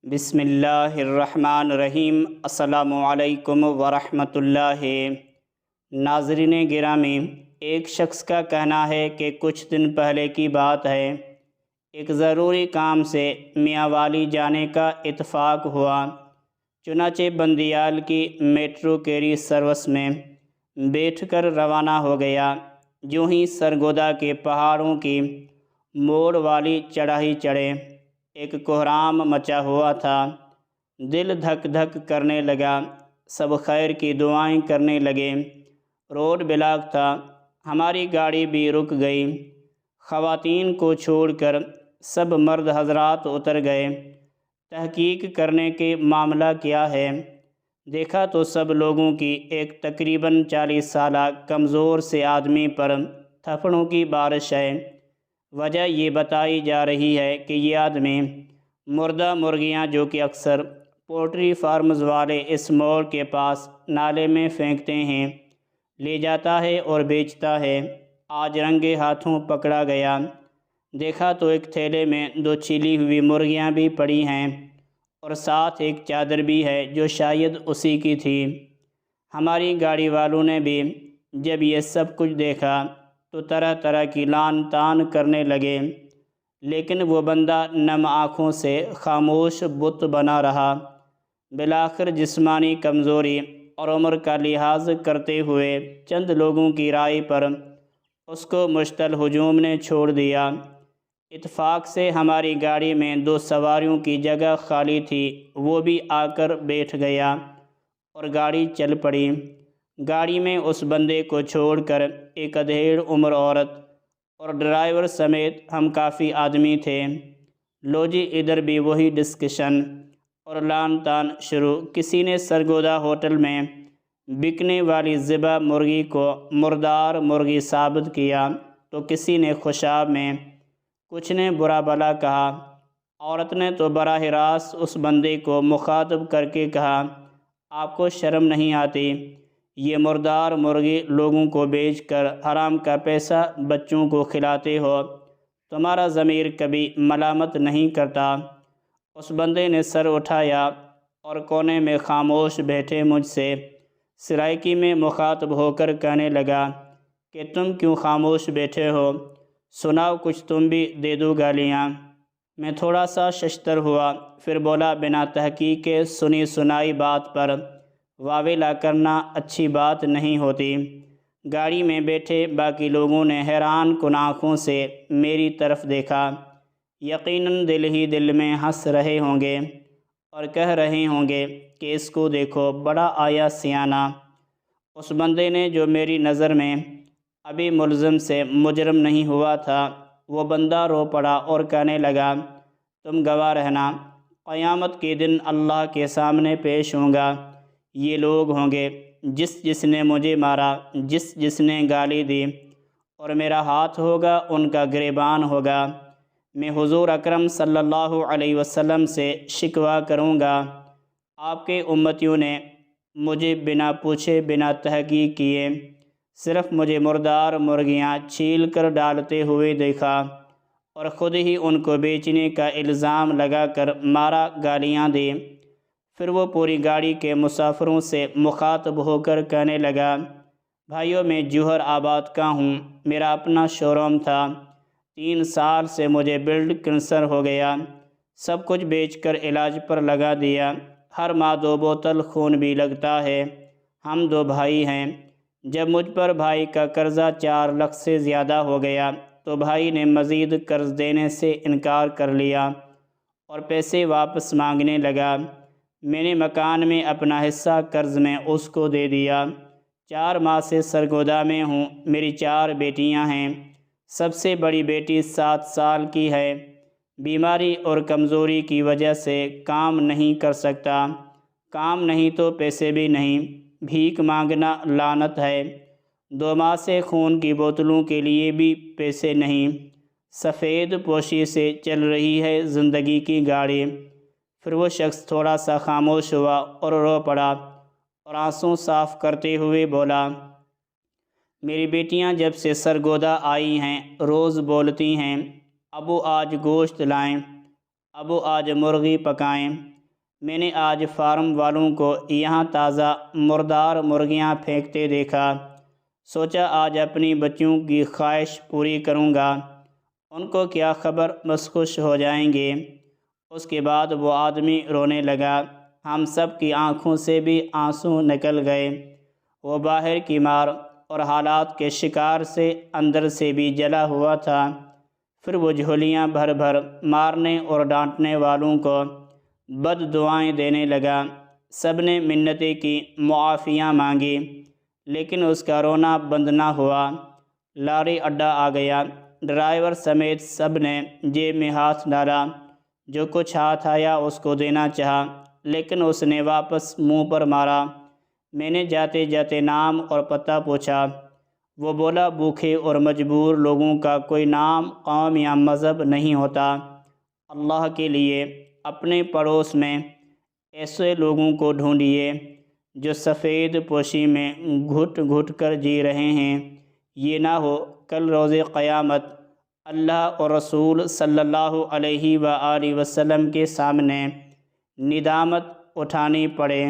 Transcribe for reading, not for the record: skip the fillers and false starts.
بسم اللہ الرحمن الرحیم۔ السلام علیکم ورحمۃ اللہ۔ ناظرین گرامی، ایک شخص کا کہنا ہے کہ کچھ دن پہلے کی بات ہے، ایک ضروری کام سے میاں والی جانے کا اتفاق ہوا۔ چنانچہ بندیال کی میٹرو کیری سروس میں بیٹھ کر روانہ ہو گیا۔ یوں ہی سرگودا کے پہاڑوں کی موڑ والی چڑھائی چڑھے، ایک کہرام مچا ہوا تھا۔ دل دھک دھک کرنے لگا، سب خیر کی دعائیں کرنے لگے۔ روڈ بلاک تھا، ہماری گاڑی بھی رک گئی۔ خواتین کو چھوڑ کر سب مرد حضرات اتر گئے۔ تحقیق کرنے کے معاملہ کیا ہے، دیکھا تو سب لوگوں کی ایک تقریباً 40 سالہ کمزور سے آدمی پر تھپڑوں کی بارش ہے۔ وجہ یہ بتائی جا رہی ہے کہ یہ آدمی مردہ مرغیاں جو کہ اکثر پولٹری فارمز والے اس موڑ کے پاس نالے میں پھینکتے ہیں، لے جاتا ہے اور بیچتا ہے۔ آج رنگے ہاتھوں پکڑا گیا۔ دیکھا تو ایک تھیلے میں 2 چھلی ہوئی مرغیاں بھی پڑی ہیں اور ساتھ ایک چادر بھی ہے جو شاید اسی کی تھی۔ ہماری گاڑی والوں نے بھی جب یہ سب کچھ دیکھا تو طرح طرح کی لعن طعن کرنے لگے، لیکن وہ بندہ نم آنکھوں سے خاموش بت بنا رہا۔ بالآخر جسمانی کمزوری اور عمر کا لحاظ کرتے ہوئے چند لوگوں کی رائے پر اس کو مشتعل ہجوم نے چھوڑ دیا۔ اتفاق سے ہماری گاڑی میں 2 سواریوں کی جگہ خالی تھی، وہ بھی آ کر بیٹھ گیا اور گاڑی چل پڑی۔ گاڑی میں اس بندے کو چھوڑ کر ایک ادھیڑ عمر عورت اور ڈرائیور سمیت ہم کافی آدمی تھے۔ لو جی، ادھر بھی وہی ڈسکشن اور لعن طعن شروع۔ کسی نے سرگودا ہوٹل میں بکنے والی ذبح مرغی کو مردار مرغی ثابت کیا تو کسی نے خوشاب میں، کچھ نے برا بھلا کہا۔ عورت نے تو براہ راست اس بندے کو مخاطب کر کے کہا، آپ کو شرم نہیں آتی؟ یہ مردار مرغی لوگوں کو بیچ کر حرام کا پیسہ بچوں کو کھلاتے ہو، تمہارا ضمیر کبھی ملامت نہیں کرتا؟ اس بندے نے سر اٹھایا اور کونے میں خاموش بیٹھے مجھ سے سرائکی میں مخاطب ہو کر کہنے لگا کہ تم کیوں خاموش بیٹھے ہو؟ سناؤ، کچھ تم بھی دے دو گالیاں۔ میں تھوڑا سا ششدر ہوا، پھر بولا، بنا تحقیق کے سنی سنائی بات پر واویلا کرنا اچھی بات نہیں ہوتی۔ گاڑی میں بیٹھے باقی لوگوں نے حیران کن آنکھوں سے میری طرف دیکھا۔ یقیناً دل ہی دل میں ہنس رہے ہوں گے اور کہہ رہے ہوں گے کہ اس کو دیکھو، بڑا آیا سیانہ۔ اس بندے نے جو میری نظر میں ابھی ملزم سے مجرم نہیں ہوا تھا، وہ بندہ رو پڑا اور کہنے لگا، تم گواہ رہنا، قیامت کے دن اللہ کے سامنے پیش ہوں گا۔ یہ لوگ ہوں گے جس نے مجھے مارا، جس نے گالی دی، اور میرا ہاتھ ہوگا ان کا گریبان ہوگا۔ میں حضور اکرم صلی اللہ علیہ وسلم سے شکوہ کروں گا، آپ کے امتیوں نے مجھے بنا پوچھے بنا تحقیق کیے صرف مجھے مردار مرغیاں چھیل کر ڈالتے ہوئے دیکھا اور خود ہی ان کو بیچنے کا الزام لگا کر مارا، گالیاں دی۔ پھر وہ پوری گاڑی کے مسافروں سے مخاطب ہو کر کہنے لگا، بھائیو، میں جوہر آباد کا ہوں، میرا اپنا شو روم تھا، 3 سال سے مجھے بلڈ کینسر ہو گیا، سب کچھ بیچ کر علاج پر لگا دیا، ہر ماہ 2 بوتل خون بھی لگتا ہے۔ ہم 2 بھائی ہیں۔ جب مجھ پر بھائی کا قرضہ 4 لاکھ سے زیادہ ہو گیا تو بھائی نے مزید قرض دینے سے انکار کر لیا اور پیسے واپس مانگنے لگا۔ میں نے مکان میں اپنا حصہ قرض میں اس کو دے دیا۔ 4 ماہ سے سرگودا میں ہوں۔ میری 4 بیٹیاں ہیں، سب سے بڑی بیٹی 7 سال کی ہے، بیماری اور کمزوری کی وجہ سے کام نہیں کر سکتا، کام نہیں تو پیسے بھی نہیں، بھیک مانگنا لعنت ہے، 2 ماہ سے خون کی بوتلوں کے لیے بھی پیسے نہیں، سفید پوشی سے چل رہی ہے زندگی کی گاڑی۔ پھر وہ شخص تھوڑا سا خاموش ہوا اور رو پڑا اور آنسو صاف کرتے ہوئے بولا، میری بیٹیاں جب سے سرگودا آئی ہیں روز بولتی ہیں، ابو آج گوشت لائیں، ابو آج مرغی پکائیں۔ میں نے آج فارم والوں کو یہاں تازہ مردار مرغیاں پھینکتے دیکھا۔ سوچا آج اپنی بچیوں کی خواہش پوری کروں گا، ان کو کیا خبر بس خوش ہو جائیں گے۔ اس کے بعد وہ آدمی رونے لگا، ہم سب کی آنکھوں سے بھی آنسو نکل گئے۔ وہ باہر کی مار اور حالات کے شکار سے اندر سے بھی جلا ہوا تھا۔ پھر وہ جھولیاں بھر بھر مارنے اور ڈانٹنے والوں کو بد دعائیں دینے لگا۔ سب نے منتیں کی، معافیاں مانگی، لیکن اس کا رونا بند نہ ہوا۔ لاری اڈہ آ گیا۔ ڈرائیور سمیت سب نے جیب میں ہاتھ ڈالا۔ جو کچھ ہاتھ آیا اس کو دینا چاہا، لیکن اس نے واپس منہ پر مارا۔ میں نے جاتے جاتے نام اور پتہ پوچھا۔ وہ بولا بھوکے اور مجبور لوگوں کا کوئی نام، قوم یا مذہب نہیں ہوتا۔ اللہ کے لیے اپنے پڑوس میں ایسے لوگوں کو ڈھونڈیے جو سفید پوشی میں گھٹ گھٹ کر جی رہے ہیں۔ یہ نہ ہو کل روز قیامت اللہ اور رسول صلی اللہ علیہ وآلہ وسلم کے سامنے ندامت اٹھانی پڑے۔